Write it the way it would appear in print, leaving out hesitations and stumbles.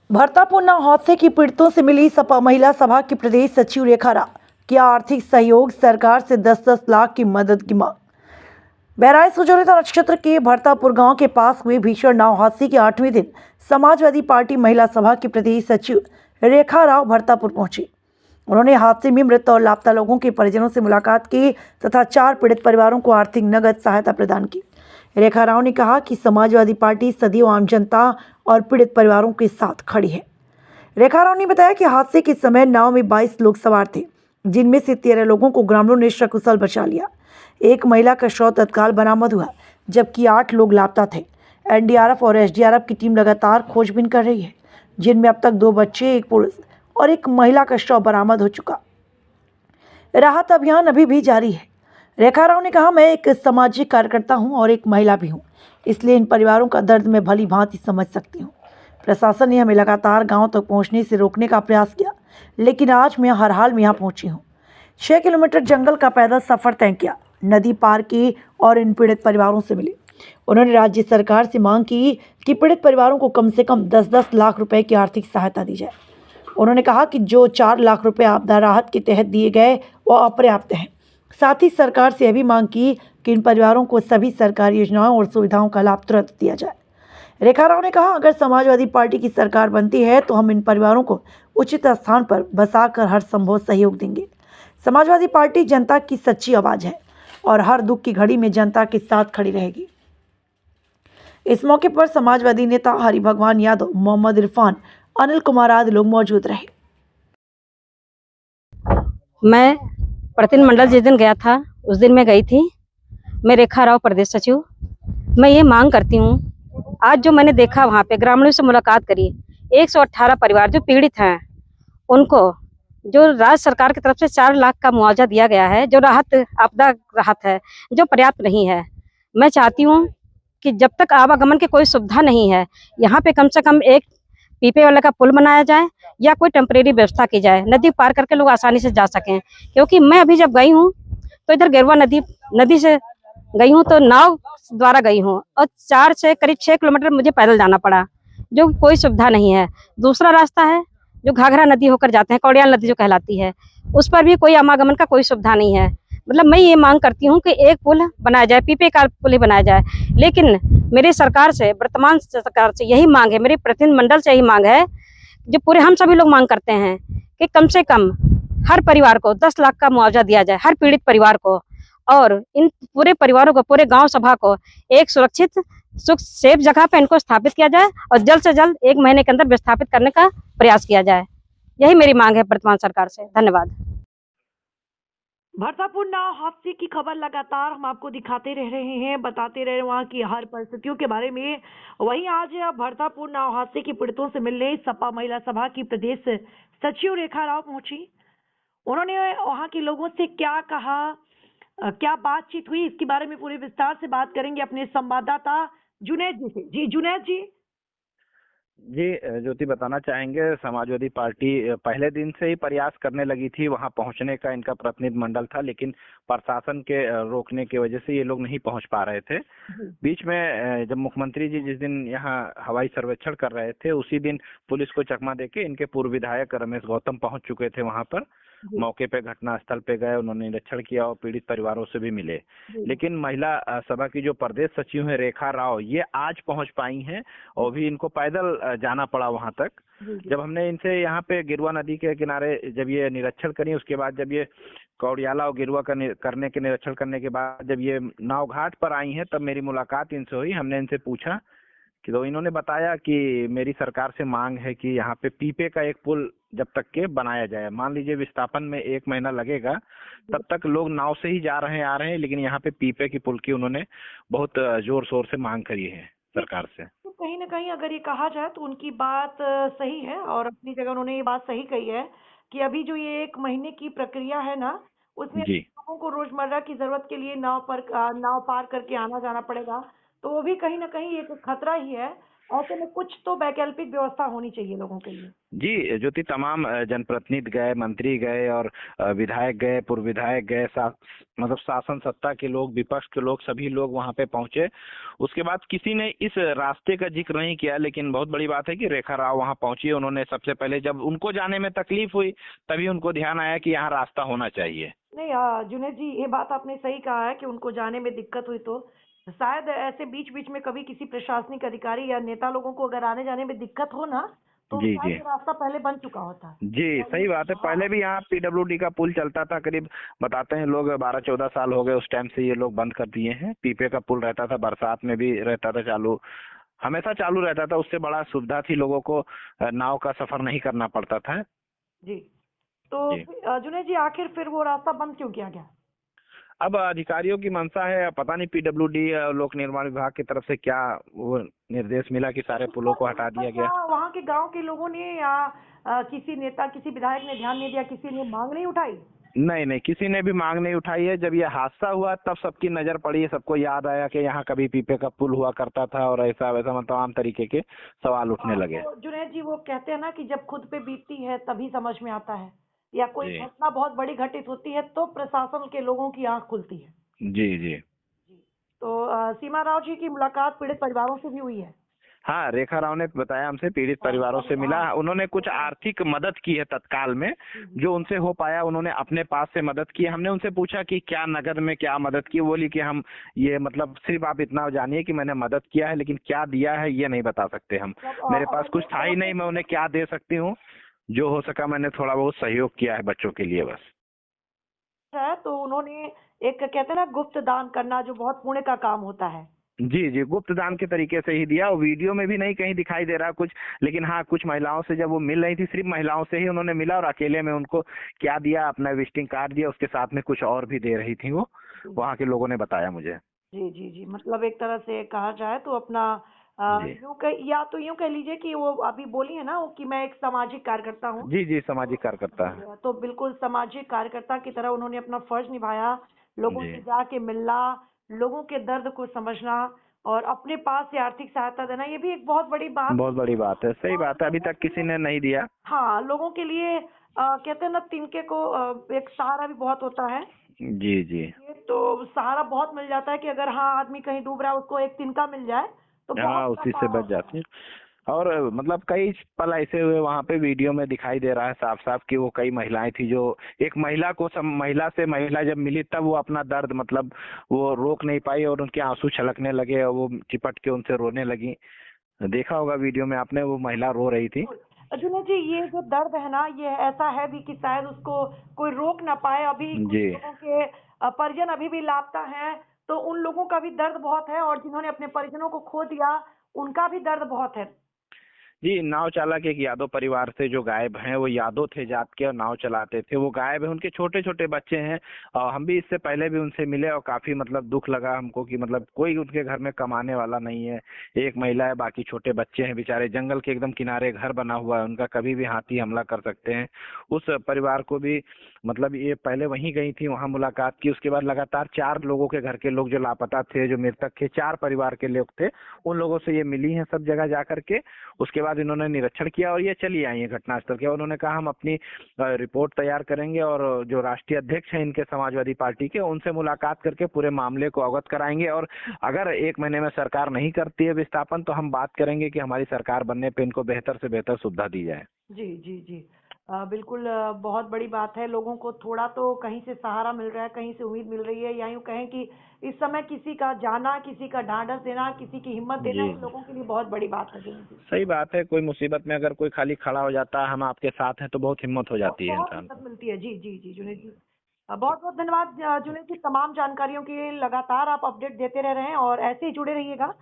भरतापुर नाव हादसे की पीड़ितों से मिली सपा महिला सभा की प्रदेश सचिव रेखा राव। किया आर्थिक सहयोग, सरकार से 10-10 लाख की मदद की मांग। बहराइच सुजोली थाना क्षेत्र के भरतापुर गांव के पास हुए भीषण नाव हादसे के 8वें दिन समाजवादी पार्टी महिला सभा की प्रदेश सचिव रेखा राव भरतापुर पहुंची। उन्होंने हादसे में मृत और लापता लोगों के परिजनों से मुलाकात की तथा 4 पीड़ित परिवारों को आर्थिक नगद सहायता प्रदान की। रेखा राव ने कहा कि समाजवादी पार्टी सदैव आम जनता और पीड़ित परिवारों के साथ खड़ी है। रेखा राव ने बताया कि हादसे के समय नाव में 22 लोग सवार थे, जिनमें से 13 लोगों को ग्रामीणों ने सकुशल बचा लिया। एक महिला का शव तत्काल बरामद हुआ, जबकि 8 लोग लापता थे। एनडीआरएफ और एसडीआरएफ की टीम लगातार खोजबीन कर रही है, जिनमें अब तक 2 बच्चे, एक पुरुष और एक महिला का शव बरामद हो चुका। राहत अभियान अभी भी जारी है। रेखा राव ने कहा, मैं एक सामाजिक कार्यकर्ता हूं और एक महिला भी हूं, इसलिए इन परिवारों का दर्द मैं भली भांति समझ सकती हूं। प्रशासन ने हमें लगातार गांव तक पहुंचने से रोकने का प्रयास किया, लेकिन आज मैं हर हाल में यहां पहुंची हूं। 6 किलोमीटर जंगल का पैदल सफर तय किया, नदी पार की और इन पीड़ित परिवारों से मिले। उन्होंने राज्य सरकार से मांग की कि पीड़ित परिवारों को कम से कम 10-10 लाख रुपए की आर्थिक सहायता दी जाए। उन्होंने कहा कि जो 4 लाख रुपए आपदा राहत के तहत दिए गए वो अपर्याप्त हैं। साथ ही सरकार से यह भी मांग की कि इन परिवारों को सभी सरकारी योजनाओं और सुविधाओं का लाभ तुरंत दिया जाए। रेखा राव ने कहा, अगर समाजवादी पार्टी की सरकार बनती है तो हम इन परिवारों को उचित स्थान पर बसाकर हर संभव सहयोग देंगे। समाजवादी पार्टी जनता की सच्ची आवाज है और हर दुख की घड़ी में जनता के साथ खड़ी रहेगी। इस मौके पर समाजवादी नेता हरि भगवान यादव, मोहम्मद इरफान, अनिल कुमार आदि लोग मौजूद रहे। मैं प्रतिनिधि मंडल जिस दिन गया था उस दिन मैं गई थी। मैं रेखा राव, प्रदेश सचिव। मैं ये मांग करती हूँ, आज जो मैंने देखा वहाँ पे ग्रामीणों से मुलाकात करी, 118 परिवार जो पीड़ित हैं उनको जो राज्य सरकार की तरफ से 4 लाख का मुआवजा दिया गया है, जो राहत आपदा राहत है, जो पर्याप्त नहीं है। मैं चाहती हूँ कि जब तक आवागमन की कोई सुविधा नहीं है, यहाँ पे कम से कम एक पीपे वाले का पुल बनाया जाए या कोई टेम्परेरी व्यवस्था की जाए, नदी पार करके लोग आसानी से जा सकें। क्योंकि मैं अभी जब गई हूँ तो इधर गेरुआ नदी से गई हूँ तो नाव द्वारा गई हूँ और 4 से करीब 6 किलोमीटर मुझे पैदल जाना पड़ा, जो कोई सुविधा नहीं है। दूसरा रास्ता है जो घाघरा नदी होकर जाते हैं, कौड़ियाल नदी जो कहलाती है, उस पर भी कोई आवागमन का कोई सुविधा नहीं है। मतलब मैं ये मांग करती हूँ कि एक पुल बनाया जाए, पीपे का पुल ही बनाया जाए। लेकिन मेरी सरकार से, वर्तमान सरकार से यही मांग है, मेरे प्रतिनिधि मंडल से यही मांग है, जो पूरे हम सभी लोग मांग करते हैं कि कम से कम हर परिवार को 10 लाख का मुआवजा दिया जाए, हर पीड़ित परिवार को, और इन पूरे परिवारों को, पूरे गांव सभा को एक सुरक्षित सेफ जगह पर इनको स्थापित किया जाए और जल्द से जल्द 1 महीने के अंदर विस्थापित करने का प्रयास किया जाए। यही मेरी मांग है वर्तमान सरकार से। धन्यवाद। भरतापुर नाव हादसे की खबर लगातार हम आपको दिखाते रह रहे हैं, बताते रहे वहाँ की हर परिस्थितियों के बारे में। वहीं आज भरतापुर नाव हादसे की पीड़ितों से मिलने सपा महिला सभा की प्रदेश सचिव रेखा राव पहुंची। उन्होंने वहाँ के लोगों से क्या कहा, क्या बातचीत हुई, इसके बारे में पूरे विस्तार से बात करेंगे अपने संवाददाता जुनैद जी से। जी जुनैद जी। जी ज्योति, बताना चाहेंगे, समाजवादी पार्टी पहले दिन से ही प्रयास करने लगी थी वहां पहुंचने का। इनका प्रतिनिधि मंडल था, लेकिन प्रशासन के रोकने की वजह से ये लोग नहीं पहुंच पा रहे थे। बीच में जब मुख्यमंत्री जी जिस दिन यहां हवाई सर्वेक्षण कर रहे थे, उसी दिन पुलिस को चकमा देके इनके पूर्व विधायक रमेश गौतम पहुंच चुके थे वहां पर। मौके पे, घटना स्थल पे गए, उन्होंने निरीक्षण किया और पीड़ित परिवारों से भी मिले। लेकिन महिला सभा की जो प्रदेश सचिव है रेखा राव, ये आज पहुंच पाई हैं और भी इनको पैदल जाना पड़ा वहां तक। जब हमने इनसे यहाँ पे गिरुआ नदी के किनारे जब ये निरीक्षण करी, उसके बाद जब ये कौड़ियाला और गिरुआ करने के निरीक्षण करने के बाद जब ये नाव घाट पर आई हैं, तब मेरी मुलाकात इनसे हुई। हमने इनसे पूछा कि, तो इन्होंने बताया कि मेरी सरकार से मांग है कि यहाँ पे पीपे का एक पुल जब तक के बनाया जाए। मान लीजिए विस्थापन में 1 महीना लगेगा, तब तक लोग नाव से ही जा रहे हैं, आ रहे हैं, लेकिन यहाँ पे पीपे की पुल की उन्होंने बहुत जोर शोर से मांग करी है सरकार से। तो कहीं ना कहीं अगर ये कहा जाए तो उनकी बात सही है और अपनी जगह उन्होंने ये बात सही कही है कि अभी जो ये 1 महीने की प्रक्रिया है ना, उसमें जी लोगों को रोजमर्रा की जरूरत के लिए नाव पार करके आना जाना पड़ेगा। तो वो भी कहीं ना कहीं एक खतरा ही है। ऐसे में कुछ तो वैकल्पिक व्यवस्था होनी चाहिए लोगों के लिए। जी ज्योति, तमाम जनप्रतिनिधि गए, मंत्री गए और विधायक गए, पूर्व विधायक गए, मतलब शासन सत्ता के लोग, विपक्ष के लोग, सभी लोग वहां पे पहुंचे। उसके बाद किसी ने इस रास्ते का जिक्र नहीं किया, लेकिन बहुत बड़ी बात है कि रेखा राव वहां पहुंची। उन्होंने सबसे पहले, जब उनको जाने में तकलीफ हुई, तभी उनको ध्यान आया कि यहाँ रास्ता होना चाहिए। नहीं जुनेद जी, ये बात आपने सही कहा है कि उनको जाने में दिक्कत हुई, तो शायद ऐसे बीच बीच में कभी किसी प्रशासनिक अधिकारी या नेता लोगों को अगर आने जाने में दिक्कत हो ना, तो जी शायद जी ये रास्ता पहले बन चुका होता है। जी, सही बात है। पहले भी यहाँ पीडब्ल्यूडी का पुल चलता था, करीब बताते हैं लोग 12-14 साल हो गए, उस टाइम से ये लोग बंद कर दिए हैं। पीपे का पुल रहता था, बरसात में भी रहता था चालू, हमेशा चालू रहता था। उससे बड़ा सुविधा थी, लोगों को नाव का सफर नहीं करना पड़ता था। जी, तो जी। जुनेद जी, आखिर फिर वो रास्ता बंद क्यों किया गया? अब अधिकारियों की मंशा है, पता नहीं पीडब्ल्यूडी लोक निर्माण विभाग की तरफ से क्या वो निर्देश मिला कि सारे पुलों को हटा दिया गया। क्या वहाँ के गांव के लोगों ने या किसी नेता, किसी विधायक ने ध्यान नहीं दिया, किसी ने मांग नहीं उठाई? नहीं नहीं, किसी ने भी मांग नहीं उठाई है। जब ये हादसा हुआ तब सबकी नजर पड़ी, सबको याद आया कि यहाँ कभी पीपे का पुल हुआ करता था, और ऐसा वैसा मतलब तमाम तरीके के सवाल उठने लगे। तो जुनैद जी, वो कहते हैं ना कि जब खुद पे बीतती है तभी समझ में आता है, या कोई जी घटना बहुत बड़ी घटित होती है तो प्रशासन के लोगों की आंख खुलती है। जी जी। जी, तो सीमा राव जी की मुलाकात पीड़ित परिवारों से भी हुई है? हाँ, रेखा राव ने बताया, हमसे पीड़ित परिवारों से मिला। उन्होंने कुछ आर्थिक मदद की है तत्काल में, जो उनसे हो पाया उन्होंने अपने पास से मदद की। हमने उनसे पूछा कि क्या नगद में क्या मदद की, बोली कि हम ये मतलब सिर्फ आप इतना जानिए कि मैंने मदद किया है, लेकिन क्या दिया है ये नहीं बता सकते हम। मेरे पास कुछ था ही नहीं, मैं उन्हें क्या दे सकती हूँ। जो हो सका मैंने थोड़ा बहुत सहयोग किया है बच्चों के लिए, बस। है तो उन्होंने एक, कहते हैं ना, गुप्त दान करना, जो बहुत पुण्य का काम होता है। जी जी, गुप्त दान के तरीके से ही दिया, और वीडियो में भी नहीं कहीं दिखाई दे रहा कुछ। लेकिन हाँ, कुछ महिलाओं से जब वो मिल रही थी, सिर्फ महिलाओं से ही उन्होंने मिला, और अकेले में उनको क्या दिया, अपना विजिटिंग कार्ड दिया, उसके साथ में कुछ और भी दे रही थी वो, वहाँ के लोगों ने बताया मुझे। जी जी जी, मतलब एक तरह से कहा जाए तो अपना जी या तो यूं कह लीजिए कि वो अभी बोली है ना वो, कि मैं एक सामाजिक कार्यकर्ता हूँ। जी जी, सामाजिक कार्यकर्ता है। तो बिल्कुल सामाजिक कार्यकर्ता की तरह उन्होंने अपना फर्ज निभाया, लोगों जी, से जाके मिलना, लोगों के दर्द को समझना और अपने पास से आर्थिक सहायता देना, ये भी एक बहुत बड़ी बात। बहुत बड़ी बात है, सही बात है। अभी तक किसी ने नहीं दिया। हाँ, लोगों के लिए कहते हैं ना, तिनके को एक सहारा भी बहुत होता है। जी जी ये तो सहारा बहुत मिल जाता है कि अगर हाँ आदमी कहीं डूब रहा है, उसको एक तिनका मिल जाए तो बहुत हाँ, बड़ा उसी से सहारा बच होता है। जाती है। और मतलब कई पल ऐसे हुए वहां पे, वीडियो में दिखाई दे रहा है साफ साफ कि वो कई महिलाएं थी, जो एक महिला को महिला से महिला जब मिली तब वो अपना दर्द मतलब वो रोक नहीं पाई, और उनके आंसू छलकने लगे, और वो चिपट के उनसे रोने लगी। देखा होगा वीडियो में आपने, वो महिला रो रही थी। अर्जुना जी, ये जो दर्द है ना, ये ऐसा है भी कि शायद उसको कोई रोक ना पाए। अभी कुछ जी लोगों के परिजन अभी भी लापता हैं, तो उन लोगों का भी दर्द बहुत है, और जिन्होंने अपने परिजनों को खो दिया उनका भी दर्द बहुत है। जी, नाव चालक एक यादव परिवार से जो गायब हैं, वो यादव थे जात के और नाव चलाते थे, वो गायब है। उनके छोटे छोटे बच्चे हैं, और हम भी इससे पहले भी उनसे मिले, और काफी मतलब दुख लगा हमको कि मतलब कोई उनके घर में कमाने वाला नहीं है। एक महिला है, बाकी छोटे बच्चे हैं बेचारे। जंगल के एकदम किनारे घर बना हुआ है उनका, कभी भी हाथी हमला कर सकते हैं। उस परिवार को भी मतलब ये पहले वहीं गई थी, वहां मुलाकात की। उसके बाद लगातार 4 लोगों के घर के लोग जो लापता थे, जो मृतक थे, 4 परिवार के लोग थे, उन लोगों से ये मिली हैं सब जगह जा करके। उसके बाद इन्होंने निरीक्षण किया और ये चली आई है घटनास्थल के। उन्होंने कहा हम अपनी रिपोर्ट तैयार करेंगे, और जो राष्ट्रीय अध्यक्ष हैं इनके समाजवादी पार्टी के, उनसे मुलाकात करके पूरे मामले को अवगत कराएंगे, और अगर 1 महीने में सरकार नहीं करती है विस्थापन, तो हम बात करेंगे कि हमारी सरकार बनने पे इनको बेहतर से बेहतर सुविधा दी जाए। जी जी जी, बिल्कुल बहुत बड़ी बात है। लोगों को थोड़ा तो कहीं से सहारा मिल रहा है, कहीं से उम्मीद मिल रही है, या यूं कहें कि इस समय किसी का जाना, किसी का ढांढस देना, किसी की हिम्मत देना, जी ये लोगों के लिए बहुत बड़ी बात है। जी, सही बात है। कोई मुसीबत में अगर कोई खाली खड़ा हो जाता है, हम आपके साथ हैं, तो बहुत हिम्मत हो जाती है बहुत इंसान हिम्मत को। मिलती है। जी जी जी, जुनेद जी, बहुत बहुत धन्यवाद जुनेद जी, तमाम जानकारियों के लिए। लगातार आप अपडेट देते रह रहे हैं और ऐसे ही जुड़े रहिएगा।